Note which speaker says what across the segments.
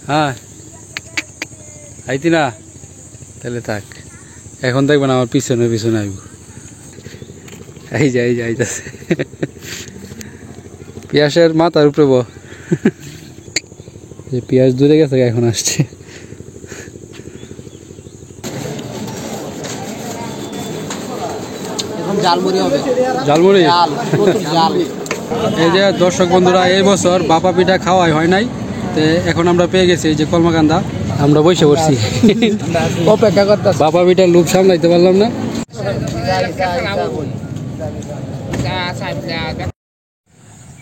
Speaker 1: হ্যাঁ আইতি না তাহলে থাক, এখন দেখবেন আমার পিছনে পিছনে আইব। এই যে আইতাছে পিয়াসের মাথার উপরে পিয়াস দূরে গেছে, এখন আসছে। ঝালমুড়ি। এই যে দর্শক বন্ধুরা, এই বছর বাপা পিঠা খাওয়াই হয় নাই, তো এখন আমরা পেয়ে গেছি এই যে কলমাকান্দা, আমরা বসে পড়ছি অপেক্ষা করতে। বাপা পিঠার লোভ সামলাইতে পারলাম না।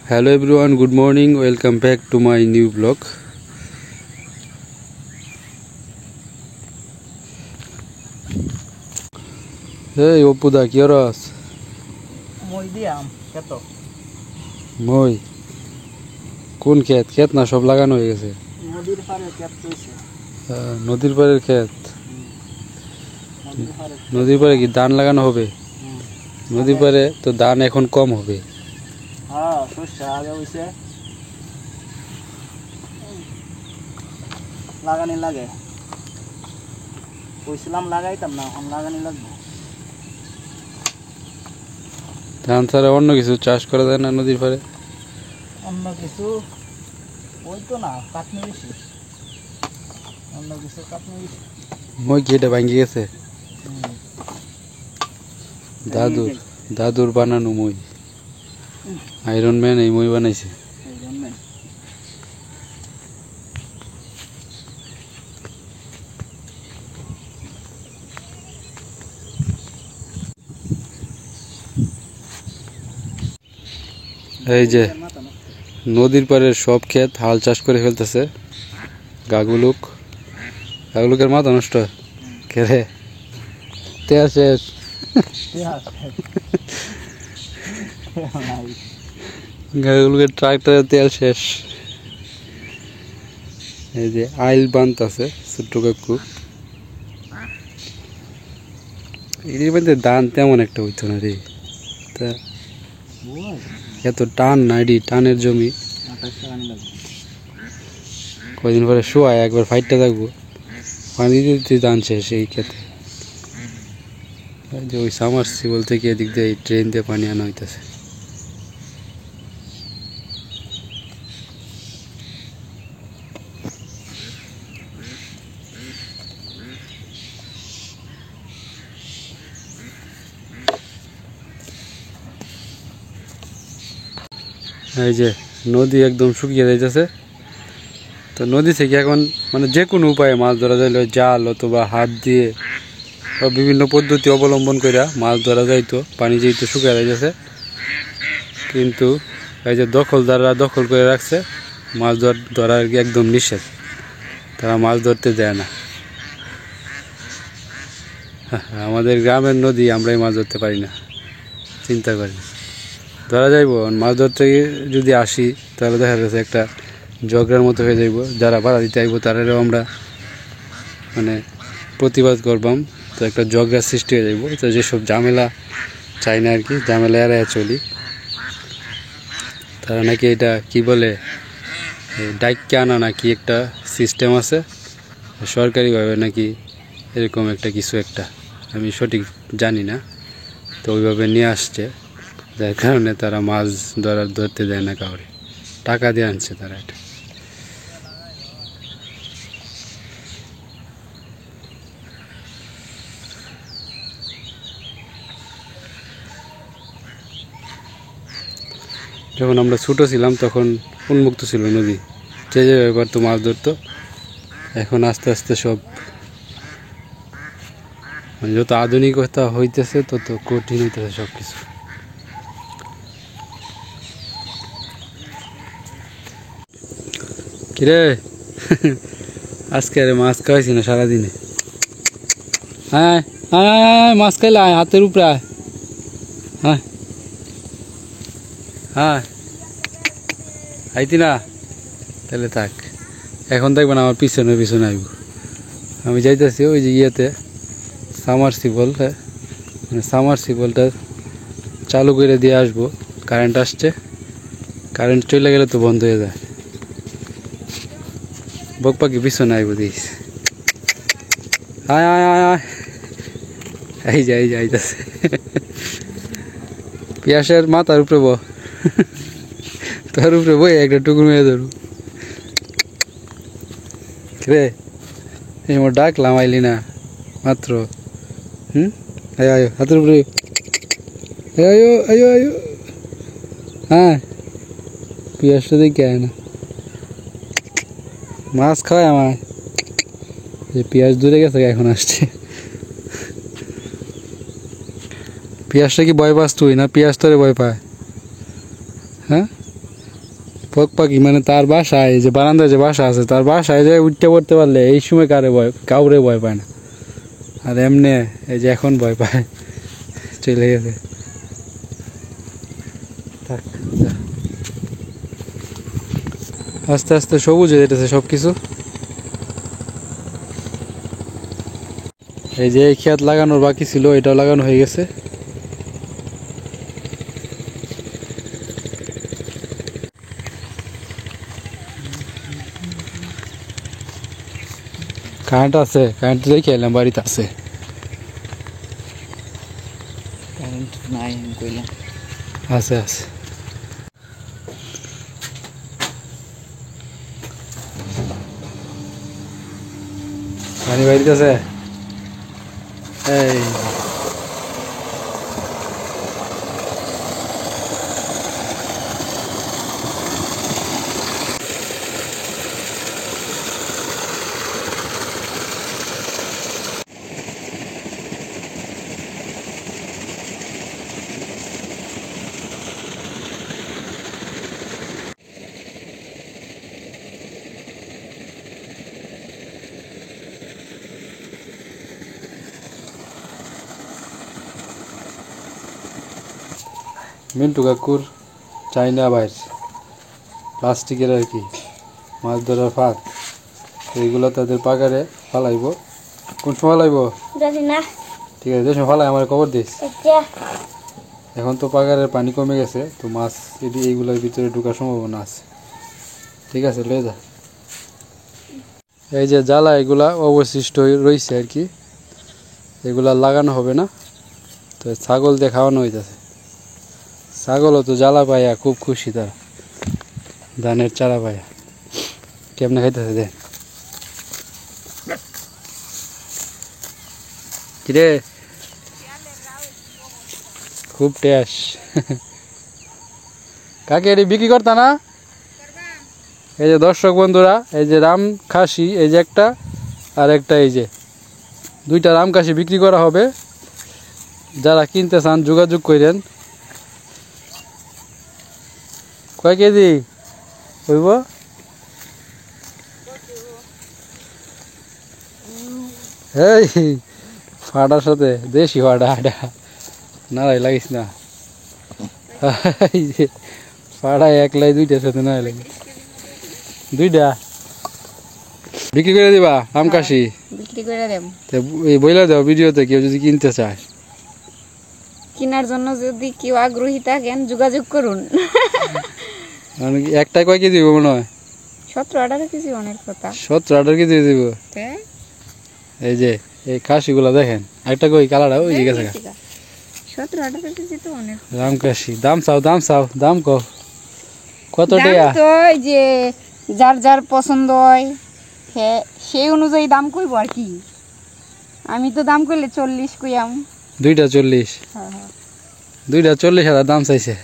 Speaker 1: Hello everyone, good morning, welcome back to my new blog. এই অপুদা কি রস? মই কোন ক্ষেত? ক্ষেত না সব লাগানো হয়ে গেছে? নদীর পাড়ের ক্ষেত। নদীর পাড়ে কি ধান লাগানো হবে? নদীর পাড়ে তো ধান এখন কম হবে।
Speaker 2: লাগানি লাগে, কইছিলাম লাগাইতাম না, এখন লাগানি লাগবে।
Speaker 1: ধান ছাড়া অন্য কিছু চাষ করা যায় না নদীর পাড়ে?
Speaker 2: অন্য কিছু ওই তো না, কাটনি বেশি, অন্য কিছু কাটনি বেশি।
Speaker 1: মই কি এটা ভাঙ্গি গেছে? দাদুর বানানো মই, আয়রন ম্যান এই মই বানাইছে। এই যে নদীর পাড়ের সব ক্ষেত হাল চাষ করে ফেলতেছে। গাগুলুকের মাথা নষ্ট খেলে তেল শেষ। গাগুলুকের ট্রাক্টরের তেল শেষ। এই যে আইল বান্ত আছে ছোট্ট কাকু। এর মধ্যে ধান তেমন একটা হইতো না রে, তা এত টান নাইডি, টানের জমি। কয়দিন পরে শোয়ায় একবার ফাইটটা থাকবো, পানি দিতে ধান শেষ এই ক্ষেত্রে। যে ওই সামারসিবল থেকে এদিক দিয়ে ট্রেন দিয়ে পানি আনা হইতেছে। এই যে নদী একদম শুকিয়ে যাইতেছে, তো নদী থেকে এখন মানে যে কোনো উপায়ে মাছ ধরা যাইল, জাল অথবা হাত দিয়ে বা বিভিন্ন পদ্ধতি অবলম্বন করে মাছ ধরা যাইতো। পানি যেহেতু শুকিয়ে যাইতেছে, কিন্তু এই যে দখলদাররা দখল করে রাখছে, মাছ ধরা একদম নিষেধ, তারা মাছ ধরতে দেয় না। আমাদের গ্রামের নদী, আমরাই মাছ ধরতে পারি না, চিন্তা করি। ধরা যাইব মাছ ধরতে যদি আসি, তাহলে দেখা যাচ্ছে একটা ঝগড়ার মতো হয়ে যাইব। যারা বাধা দিতে আইব তারাও আমরা মানে প্রতিবাদ করবাম, তো একটা ঝগড়ার সৃষ্টি হয়ে যাইব। তো যেসব ঝামেলা চাই না আর কি, ঝামেলা এড়াইয়া চলি। তারা নাকি এটা কি বলে, ডাইককে আনা নাকি একটা সিস্টেম আছে সরকারিভাবে নাকি, এরকম একটা কিছু একটা, আমি সঠিক জানি না। তো ওইভাবে নিয়ে আসছে, যার কারণে তারা মাছ ধরতে দেয় না কাউরে, টাকা দিয়ে আনছে তারা এটা। যখন আমরা ছোটো ছিলাম তখন উন্মুক্ত ছিল নদী, যে ব্যাপার তো মাছ ধরতো। এখন আস্তে আস্তে সব যত আধুনিকতা হইতেছে তত কঠিন হইতেছে সব কিছু। কিরে আজকে আরে মাছ খাওয়াইছি না সারাদিনে? হ্যাঁ হ্যাঁ, মাছ খাইলে আয়, হাতের উপরে আয়। হ্যাঁ হ্যাঁ আইতি না তাহলে থাক, এখন দেখবেন আমার পিছনে পিছনে আইব। আমি যাইতেছি ওই যে ইয়েতে সামারসিবলটা চালু করে দিয়ে আসবো। কারেন্ট আসছে, কারেন্ট চলে গেলে তো বন্ধ হয়ে যায়। বক পাখি পিছনে আইব দিস আয় আয় আয় আয় এই যে আইতাছে পিয়াসের মাথার উপরে তোর উপরে বই একটা টুকুর মেয়ে ধরু রে এই মোর ডাকলাম আইলি না মাত্র আয় আয় হাতের উপরে আয়ো আয়ো আয়ো হ্যাঁ পিয়াসটা দেখে আয় না মাছ খাওয়ায় আমার যে পিয়াস দূরে গেছে এখন আসছে পিয়াসটা কি ভয় পাস তুই না পিয়াস তোরে ভয় পায় হ্যাঁ বক পাখি মানে তার বাসায় যে বারান্দায় যে বাসা আছে তার বাসায় যে উঠতে পড়তে পারলে এই সময় কাউরে ভয় পায় না আর এমনি এই যে এখন ভয় পায় চলে গেছে থাক যা আস্তে আস্তে সবুজ হয়ে যেতেছে সব কিছু এই যে এই খেত লাগানোর বাকি ছিল এটাও লাগানো হয়ে গেছে কারেন্ট আছে কারেন্ট দেখে এলাম বাড়িতে আছে
Speaker 2: কারেন্ট নাই আমি কইলাম
Speaker 1: আছে আছে পানি বাড়িতে আছে এই মিন্টু কাকুর চাইনা বাইর প্লাস্টিকের আর কি মাছ ধরার ফাঁদ এইগুলো তাদের পাকারে ফালাইব কোন সময় ফালাইব ঠিক আছে যে সময় ফালাই আমার খবর দিস এখন তো পাকারের পানি কমে গেছে তো মাছ এইগুলোর ভিতরে ঢোকার সম্ভাবনা আছে ঠিক আছে লয়ে যা এই যে জ্বালা এগুলা অবশিষ্ট রয়েছে আর কি এগুলা লাগানো হবে না তো ছাগল দিয়ে খাওয়ানো হইতেছে ছাগলও তো জ্বালা পাইয়া খুব খুশি তারা ধানের চারা পাইয়া কেমনে খাইতেছে দে কিরে খুব টেস্ট কাকে এটি বিক্রি করতা না এই যে দর্শক বন্ধুরা এই যে রাম খাসি এই যে একটা আর একটা এই যে দুইটা রাম খাসি বিক্রি করা হবে যারা কিনতে চান যোগাযোগ করেন কয় কেজি হইব এই ফাটার সাথে দেশি ফাটা আডা নাড়াই লাগিস না ফাটাই একলাই দুইটার সাথে নাড়াই লাগে দুইটা বিক্রি করে দিবা আমকাশি
Speaker 3: বিক্রি করে দেব
Speaker 1: এই বইলা দাও ভিডিওতে কেউ যদি কিনতে চায়
Speaker 3: কেনার জন্য যদি কেউ আগ্রহী থাকেন যোগাযোগ করুন
Speaker 1: একটা কয় কেজি দিব মনে হয়
Speaker 3: 17-18 কেজি অনেক কথা
Speaker 1: 17-18 কেজি দিব এই যে এই খাসিগুলা দেখেন একটা কই কালারটা ওই যে গেছে
Speaker 3: 17-18 কেজি তো অনেক
Speaker 1: রাম খাসি দাম চাও দাম কত টাকা
Speaker 3: তো এই যে যার যার পছন্দ হয় সেই অনুযায়ী দাম কইব আর কি আমি তো দাম কইলে 40 কইয়াম
Speaker 1: দুইটা 40
Speaker 3: হ্যাঁ
Speaker 1: দুইটা 40,000 দাম চাইছে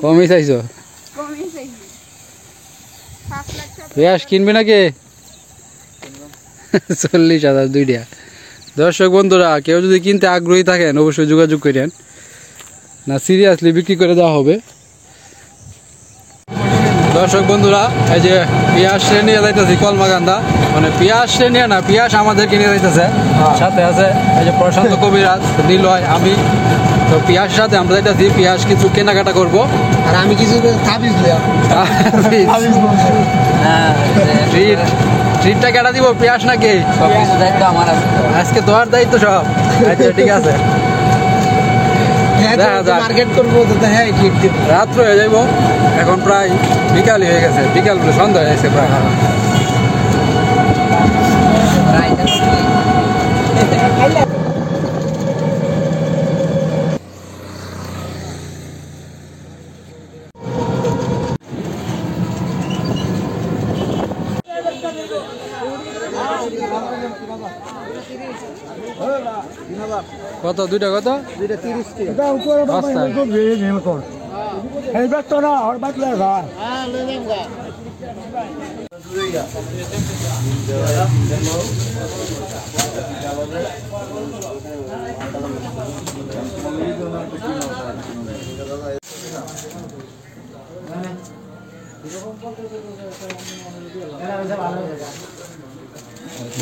Speaker 1: কমই চাইছো
Speaker 3: কমই চাইছি 5 লাখ
Speaker 1: পেঁয়াজ কিনবি নাকি 40,000 দুইটা দর্শক বন্ধুরা কেউ যদি কিনতে আগ্রহী থাকেন অবশ্যই যোগাযোগ করেন না সিরিয়াসলি বিক্রি করে দেওয়া হবে দর্শক বন্ধুরা এই যে পিয়াস নিয়ে যাইতেছি কলমাকান্দা মানে পিয়াস নিয়ে না পিয়াস আমাদেরকে নিয়ে যাইতেছে সাথে আছে এই যে প্রশান্ত কবিরাজ নিলয় আমি তো পিয়াসের সাথে আমরা যাইতেছি পিয়াস কিছু কেনাকাটা করবো
Speaker 2: আর আমি কিছু তাবিজ
Speaker 1: ট্রিটটা কেটা দিব পিয়াস নাকি
Speaker 2: আমার
Speaker 1: আজকে তোমার দায়িত্ব সব আচ্ছা ঠিক আছে
Speaker 2: মার্কেট করবো তো হ্যাঁ
Speaker 1: রাত্র হয়ে যাইব এখন প্রায় বিকালই হয়ে গেছে বিকাল বলে সন্ধ্যা হয়ে গেছে প্রায় কত দুইটা কত?
Speaker 2: দুইটা 30 টাকা।
Speaker 4: এটা উপরে বাবা
Speaker 1: রাস্তায়।
Speaker 4: একটু ভিড় ভিড় কর এই ব্যাগ তো না আর বাদ লাগে ভাই
Speaker 2: হ্যাঁ লই যাম গা।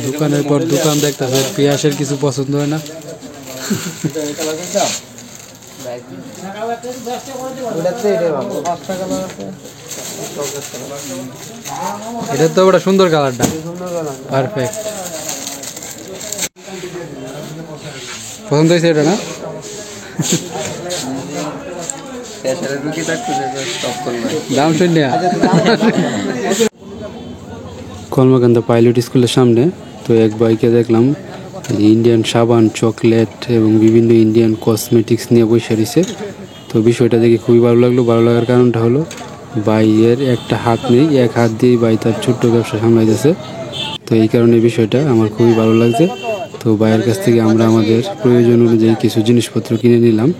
Speaker 1: দোকানের পর দোকান দেখতেছে, পিয়াসের কিছু পছন্দ হয় না। এটা তো বড় সুন্দর কালারটা, পারফেক্ট। পছন্দ হয়েছে এটা না? দাম শুনে কলমাকান্দা পাইলট স্কুলের সামনে তো এক বাইকে দেখলাম ইন্ডিয়ান সাবান, চকলেট এবং বিভিন্ন ইন্ডিয়ান কসমেটিক্স নিয়ে বসে রয়েছে। তো বিষয়টা দেখে খুবই ভালো লাগলো। ভালো লাগার কারণটা হলো বাইয়ের একটা হাত নেই, এক হাত দিয়ে বাই তার ছোট্ট ব্যবসা সামলাইতেছে। তো এই কারণে বিষয়টা আমার খুবই ভালো লাগছে। তো বাইয়ের কাছ থেকে আমরা আমাদের প্রয়োজন অনুযায়ী কিছু জিনিসপত্র কিনে নিলাম।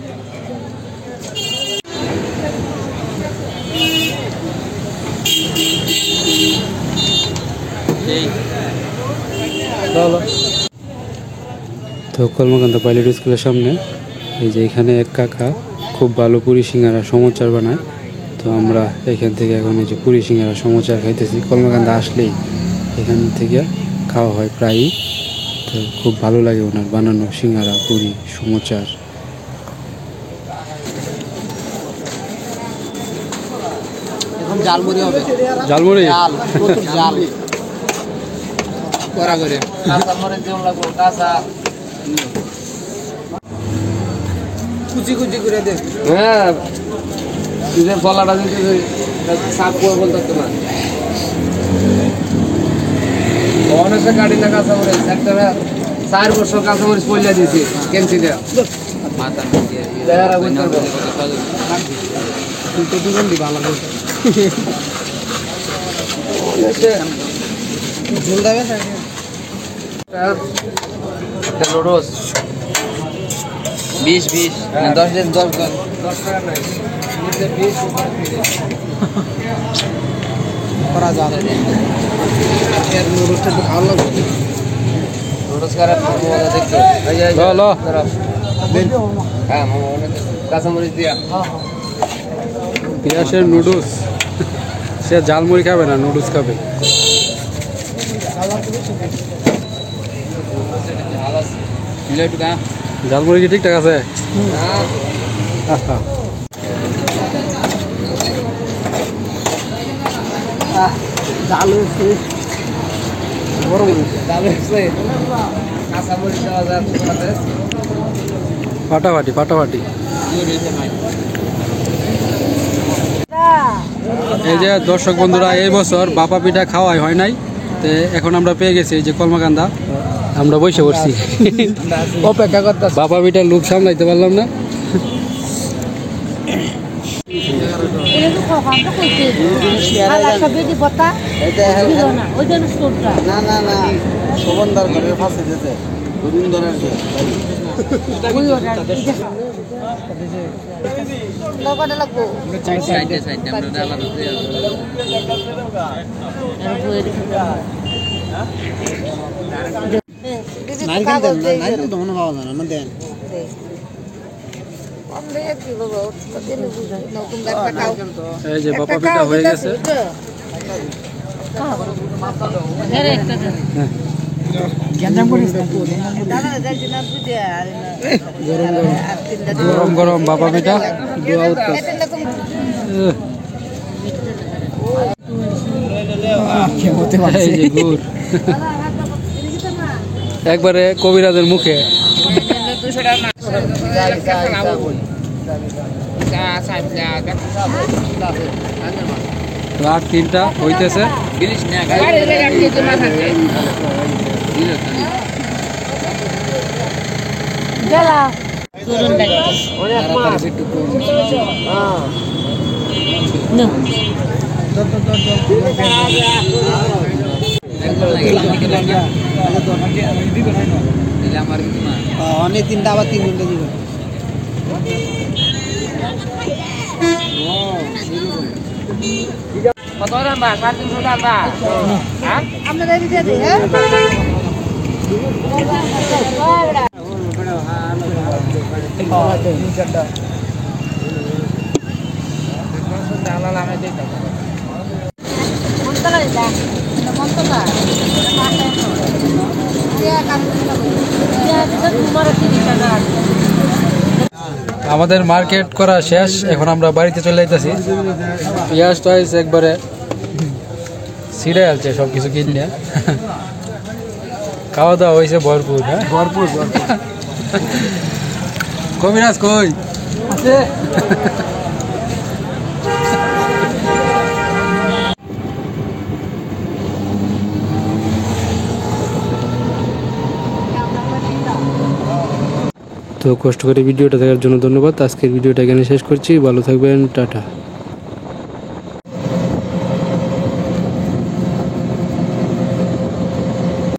Speaker 1: তো কলমাকান্দা পাইলট স্কুলের সামনে এই যে এখানে এক কাকা খুব ভালো পুরি সিঙ্গারা সমোচার বানায়। তো আমরা এখান থেকে এখন এই যে পুরি সিঙ্গারা সমোচার খাইতেছি। কলমাকান্দা আসলেই এখান থেকে খাওয়া হয় প্রায়ই। তো খুব ভালো লাগে ওনার বানানো সিঙ্গারা, পুরি, সমোচার।
Speaker 2: এখন জালমুড়ি হবে।
Speaker 1: ঝালমুড়ি
Speaker 2: জাল, প্রচুর জাল। করা করে কাঁচা মরিচ যেমন লাগবো, কাঁচা কুচি কুচি করে দে।
Speaker 5: হ্যাঁ তুই ফলাটা দিতে সাপ করে বলতে না অনেক কাটি না কাঁচামরিচ একটা 4 বছর কাঁচামরিচ পয়লা দিয়েছি কেমছি দেয়া
Speaker 2: মাথা
Speaker 5: দেয়ারা বলতে হবে
Speaker 2: তো দুজন দিবা আলাদা ঝোল দেবে
Speaker 5: রোজ
Speaker 2: 20 10 দিন 10
Speaker 5: টাকা নাই
Speaker 2: করা যাবে। এর নুডলসটা একটু ভালো লাগবে।
Speaker 5: রোজ করে মজা দেখতে
Speaker 1: লো
Speaker 5: হ্যাঁ কাঁচামরিচ দিয়া
Speaker 1: পিয়াসের নুডলস। সে ঝালমুড়ি খাবে না, নুডলস খাবে। ঝালমুড়ি কি ঠিকঠাক আছে? আহা,
Speaker 2: জাল হয়েছে বড়
Speaker 5: তাহলে কাঁচামরিচ দেওয়া যায়
Speaker 1: ফাটাফাটি ফাটাফাটি। এই যে দর্শক বন্ধুরা, এই বছর বাপা পিঠা খাওয়াই হয় নাই। তো এখন আমরা পেয়ে গেছি এই যে কলমাকান্দা, আমরা বসে পড়ছি
Speaker 2: অপেক্ষা করতে
Speaker 1: বাপা পিঠার লোক সামলাইতে পারলাম না।
Speaker 2: না না না সুগন্ধার ঘরের পাশে যেতে দুদিন ধরে
Speaker 1: এই যে বাপা পিঠা হয়ে গেছে। গরম গরম বাপা পিঠা। এই যে গুড় একবারে কবিরাজের মুখে। রাত 3টা হইতেছে।
Speaker 2: অনেক তিনটা আবার 3 ঘন্টা দিবে
Speaker 5: কত রান্না 350 টাকা হ্যাঁ
Speaker 3: আপনাদের দিয়ে দিই হ্যাঁ
Speaker 1: আমাদের মার্কেট করা শেষ, এখন আমরা বাড়িতে চলে যাইতেছি। পেঁয়াজ টয়েস একবারে ছিঁড়ে আছে সব কিছু কিনে। খাওয়া দাওয়া হয়েছে ভরপুর। হ্যাঁ
Speaker 2: ভরপুর
Speaker 1: কবিরাজ কই
Speaker 2: আছে
Speaker 1: তো কষ্ট করে ভিডিওটা দেখার জন্য ধন্যবাদ। আজকের ভিডিওটা এখানে শেষ করছি, ভালো থাকবেন, টাটা।